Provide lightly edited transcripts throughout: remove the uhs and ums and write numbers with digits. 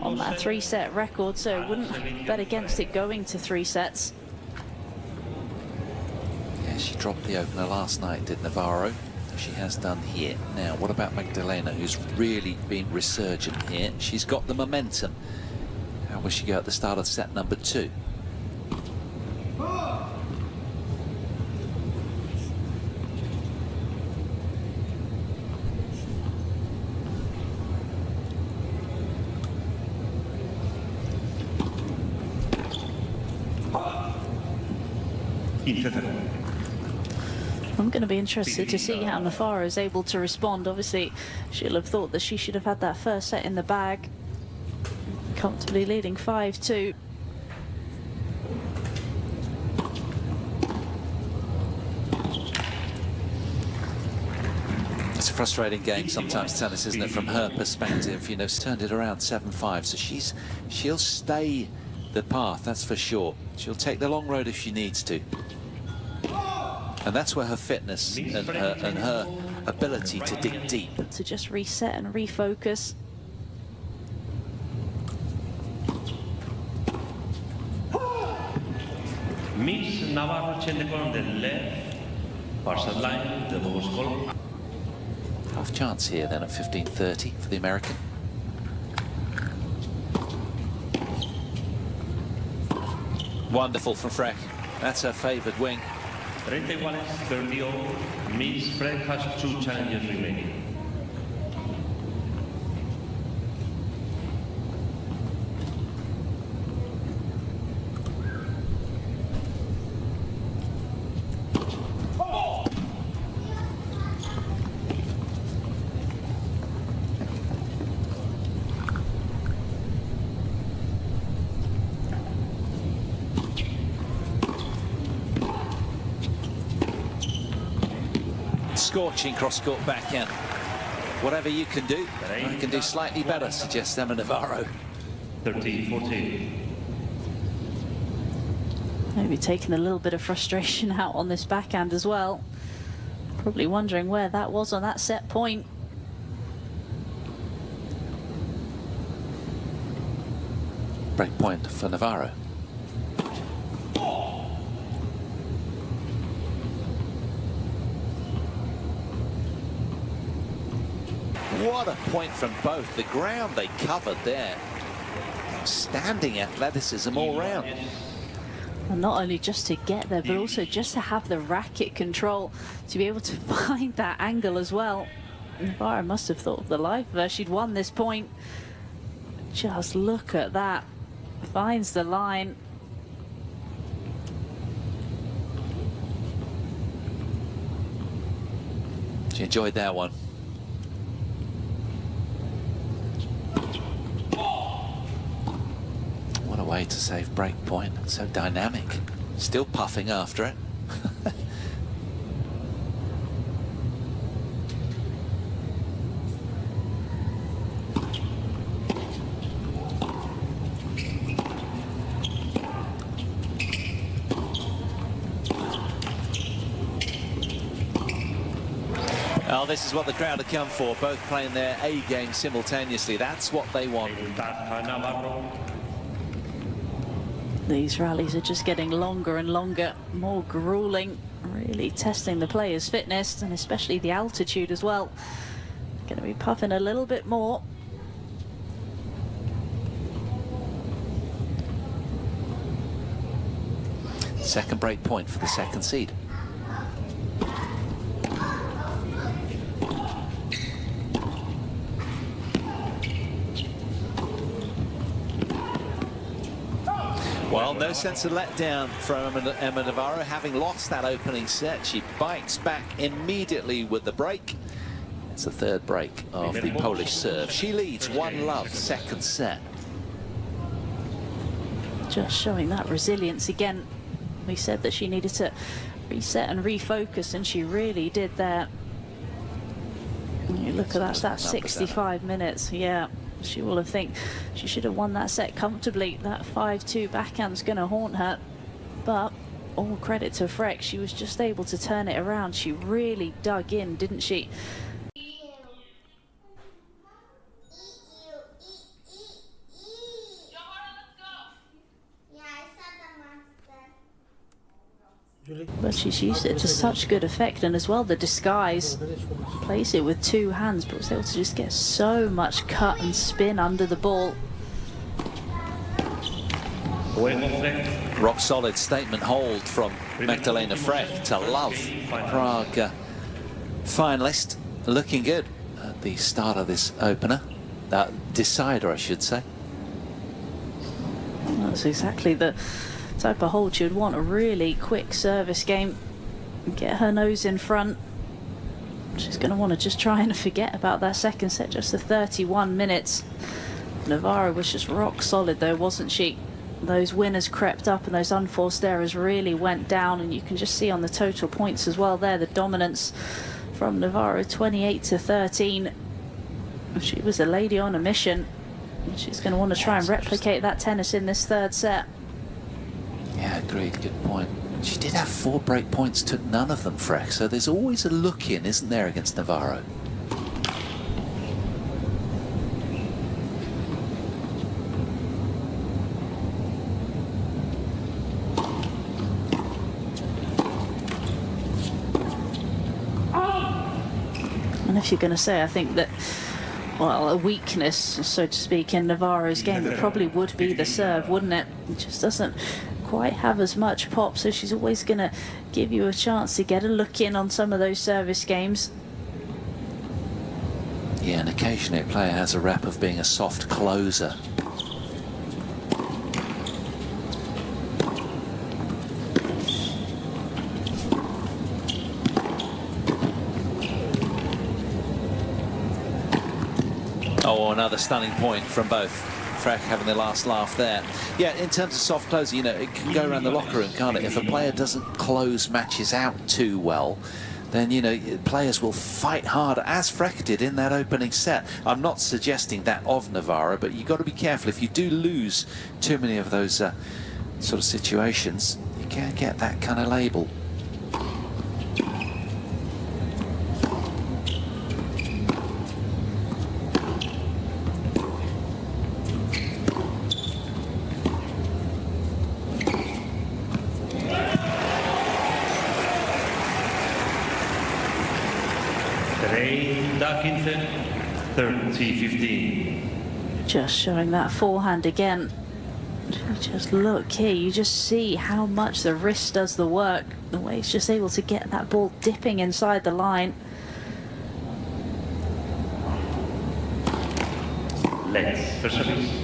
on that 3-set record, so wouldn't bet against it going to 3 sets. Yeah, she dropped the opener last night, did Navarro. She has done here. Now, what about Magdalena, who's really been resurgent here? She's got the momentum. How will she go at the start of set number 2? I'm going to be interested to see how Navarro is able to respond. Obviously, she'll have thought that she should have had that first set in the bag, comfortably leading 5-2. It's a frustrating game sometimes, tennis, isn't it, from her perspective? You know, she's turned it around 7-5, so she'll stay the path, that's for sure. She'll take the long road if she needs to. And that's where her fitness and her ability to dig deep. To just reset and refocus. Miss Navarro con del left, parcel line, the lowest goal. Half chance here then at 15:30 for the American. Wonderful from Frech. That's her favoured wing. 31-30. Miss Frech has 2 challenges remaining. Scorching cross-court backhand. Whatever you can do, I can do slightly better, suggests Emma Navarro. 13-14. Maybe taking a little bit of frustration out on this backhand as well. Probably wondering where that was on that set point. Break point for Navarro. What a point from both. The ground they covered there. Standing athleticism all round. And not only just to get there, but also just to have the racket control, to be able to find that angle as well. Navarro must have thought of the life of her. She'd won this point. Just look at that. Finds the line. She enjoyed that one. What a way to save break point. So dynamic. Still puffing after it. Oh, this is what the crowd have come for, both playing their A game simultaneously. That's what they want. These rallies are just getting longer and longer, more grueling, really testing the players' fitness and especially the altitude as well. Going to be puffing a little bit more. Second break point for the second seed. Well, no sense of letdown from Emma Navarro. Having lost that opening set, she bites back immediately with the break. It's the third break of the Polish serve. She leads 1-love, second set. Just showing that resilience again. We said that she needed to reset and refocus, and she really did that. You look at that, that's 65 minutes. Yeah, she will have think she should have won that set comfortably. That 5-2 backhand's going to haunt her. But all credit to Frech, she was just able to turn it around. She really dug in, didn't she? But she's used it to such good effect, and as well the disguise. Plays it with two hands, but was able to just get so much cut and spin under the ball. Rock solid statement hold from Magdalena Frech to love Prague finalist. Looking good at the start of this opener. Decider, I should say. That's exactly the type of hold you'd want. A really quick service game. Get her nose in front. She's going to want to just try and forget about that second set. Just the 31 minutes. Navarro was just rock solid though, wasn't she? Those winners crept up and those unforced errors really went down, and you can just see on the total points as well there the dominance from Navarro, 28-13. She was a lady on a mission. She's going to want to try and replicate that tennis in this third set. Yeah, agreed. Good point. She did have 4 break points, took none of them, Frech. So there's always a look in, isn't there, against Navarro? And if you're going to say, I think that, well, a weakness, so to speak, in Navarro's game, it probably would be the serve, wouldn't it? It just doesn't quite have as much pop, so she's always going to give you a chance to get a look in on some of those service games. Yeah, and occasionally a player has a rep of being a soft closer. Oh, another stunning point from both. Frech having the last laugh there. Yeah, in terms of soft closing, you know, it can go around the locker room, can't it? If a player doesn't close matches out too well, then, you know, players will fight hard, as Frech did in that opening set. I'm not suggesting that of Navarro, but you've got to be careful. If you do lose too many of those sort of situations, you can get that kind of label. Dark 30-15. Just showing that forehand again. Just look here, you just see how much the wrist does the work. The way it's just able to get that ball dipping inside the line. Let's first service.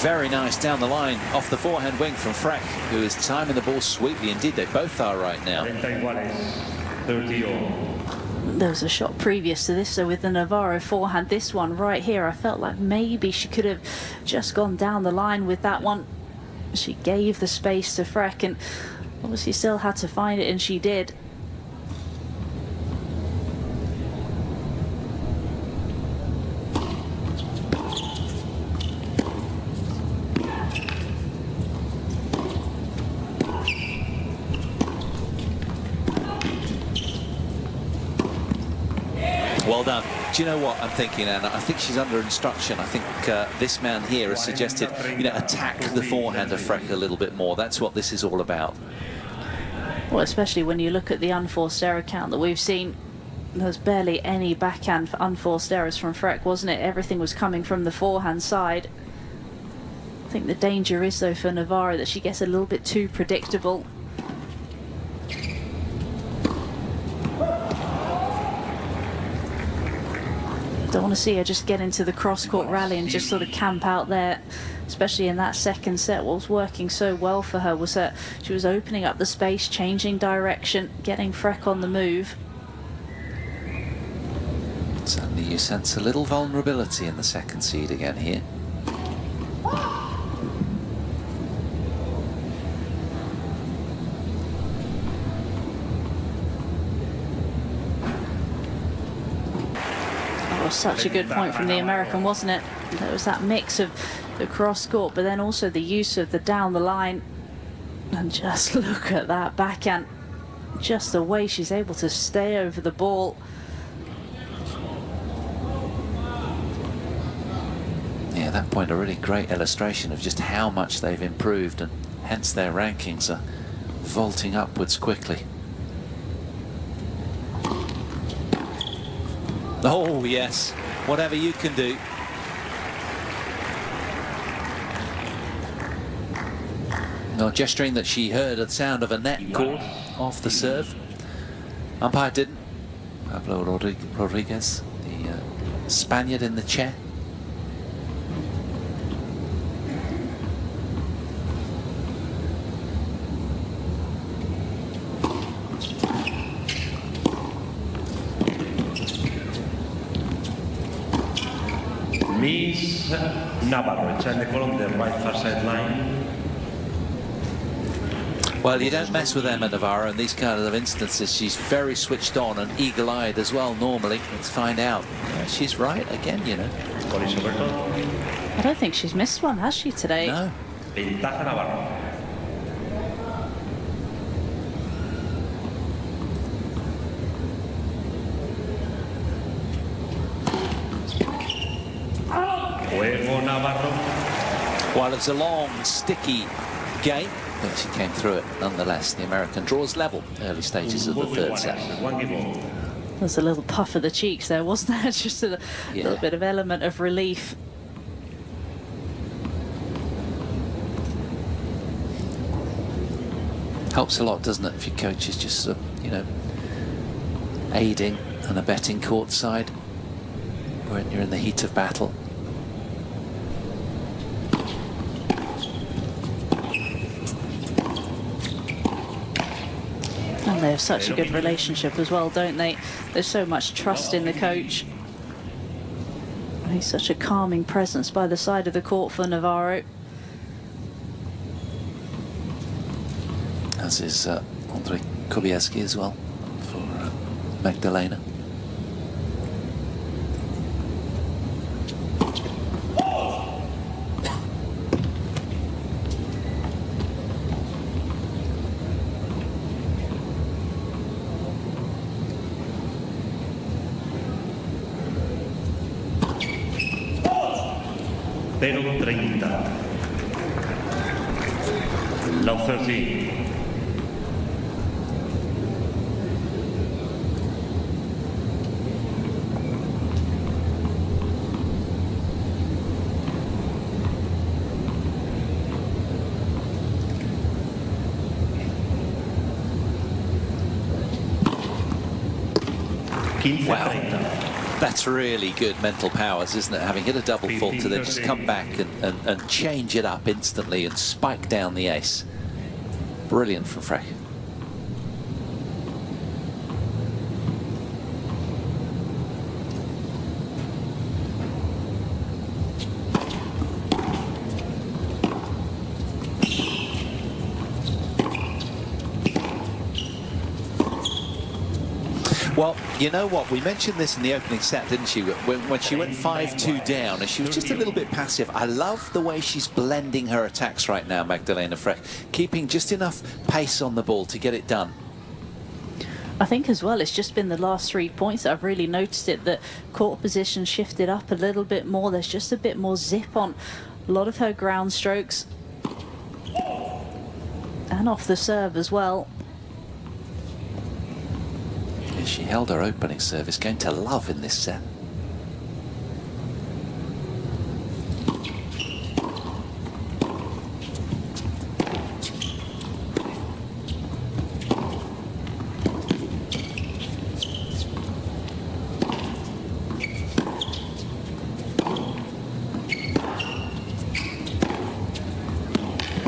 Very nice down the line off the forehand wing from Frech, who is timing the ball sweetly. Indeed, they both are right now. 30. There was a shot previous to this, so with the Navarro forehand, this one right here, I felt like maybe she could have just gone down the line with that one. She gave the space to Frech and obviously still had to find it, and she did. Well done. Do you know what I'm thinking, Anna? I think she's under instruction. I think this man here has suggested, you know, attack the forehand of Frech a little bit more. That's what this is all about. Well, especially when you look at the unforced error count that we've seen. There's barely any backhand for unforced errors from Frech, wasn't it? Everything was coming from the forehand side. I think the danger is, though, for Navarro that she gets a little bit too predictable. Don't want to see her just get into the cross-court rally and just sort of camp out there, especially in that second set. What was working so well for her was that she was opening up the space, changing direction, getting Frech on the move. Suddenly you sense a little vulnerability in the second seed again here. That was such a good point from the American, wasn't it? There was that mix of the cross court, but then also the use of the down the line. And just look at that backhand. Just the way she's able to stay over the ball. Yeah, that point a really great illustration of just how much they've improved, and hence their rankings are vaulting upwards quickly. Oh yes, whatever you can do. No, gesturing that she heard the sound of a net cord off the serve. Umpire didn't. Pablo Rodriguez, the Spaniard in the chair. Miss Navarro, trying the call on the right far side line. Well, you don't mess with Emma Navarro in these kind of instances. She's very switched on and eagle-eyed as well normally. Let's find out. Yeah, she's right again, you know. I don't think she's missed one, has she, today? No. Ventaja Navarro. Juego Navarro. While it's a long, sticky game, but she came through it nonetheless. The American draws level early stages of the third set. There's a little puff of the cheeks there, wasn't there? Just a little bit of element of relief. Helps a lot, doesn't it, if your coach is just, you know, aiding and abetting courtside when you're in the heat of battle. And they have such a good relationship as well, don't they? There's so much trust in the coach. He's such a calming presence by the side of the court for Navarro. As is Andre Kubieski as well for Magdalena. Pero 30. Love 13. Wow, that's really good mental powers, isn't it? Having hit a double fault to then just come back and change it up instantly and spike down the ace. Brilliant from Frech. Well, you know what? We mentioned this in the opening set, didn't she? When she went 5-2 down, and she was just a little bit passive. I love the way she's blending her attacks right now, Magdalena Frech, keeping just enough pace on the ball to get it done. I think as well, it's just been the last 3 points that I've really noticed it, that court position shifted up a little bit more. There's just a bit more zip on a lot of her ground strokes. And off the serve as well. She held her opening service, going to love in this set.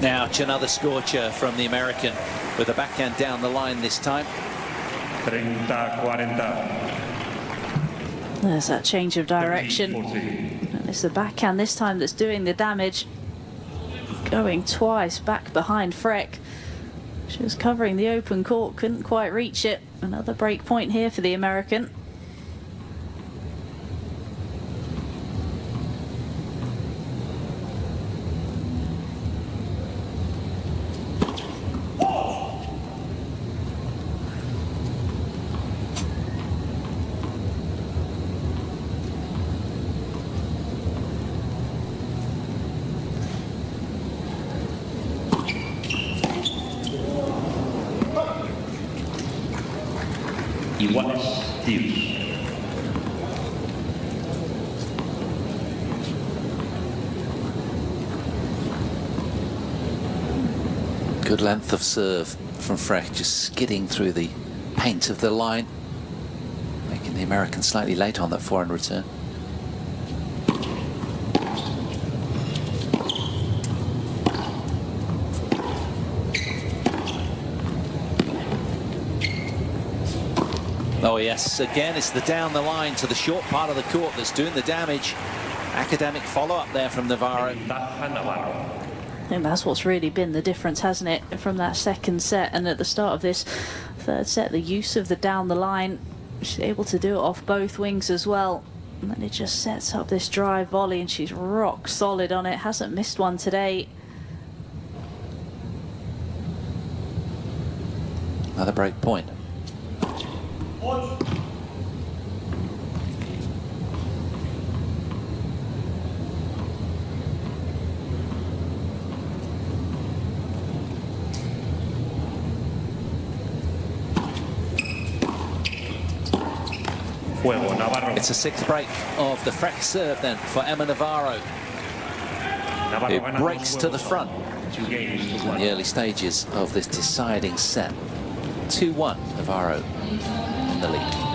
Now, another scorcher from the American with a backhand down the line this time. 30-40. There's that change of direction. 30-40. And it's the backhand this time that's doing the damage. Going twice back behind Frech. She was covering the open court, couldn't quite reach it. Another break point here for the American. Iguales, tiros. Good length of serve from Frech, just skidding through the paint of the line, making the American slightly late on that forehand return. Oh yes, again it's the down the line to the short part of the court that's doing the damage. Academic follow-up there from Navarro. Navarro. I think that's what's really been the difference, hasn't it, from that second set and at the start of this third set, the use of the down the line. She's able to do it off both wings as well. And then it just sets up this drive volley and she's rock solid on it. Hasn't missed one today. Another break point. Juego, Navarro. It's a sixth break of the Frech serve then for Emma Navarro, Navarro who gana breaks dos to the juegos. front 2 games to in 1. the early stages of this deciding set. 2-1 Navarro in the lead.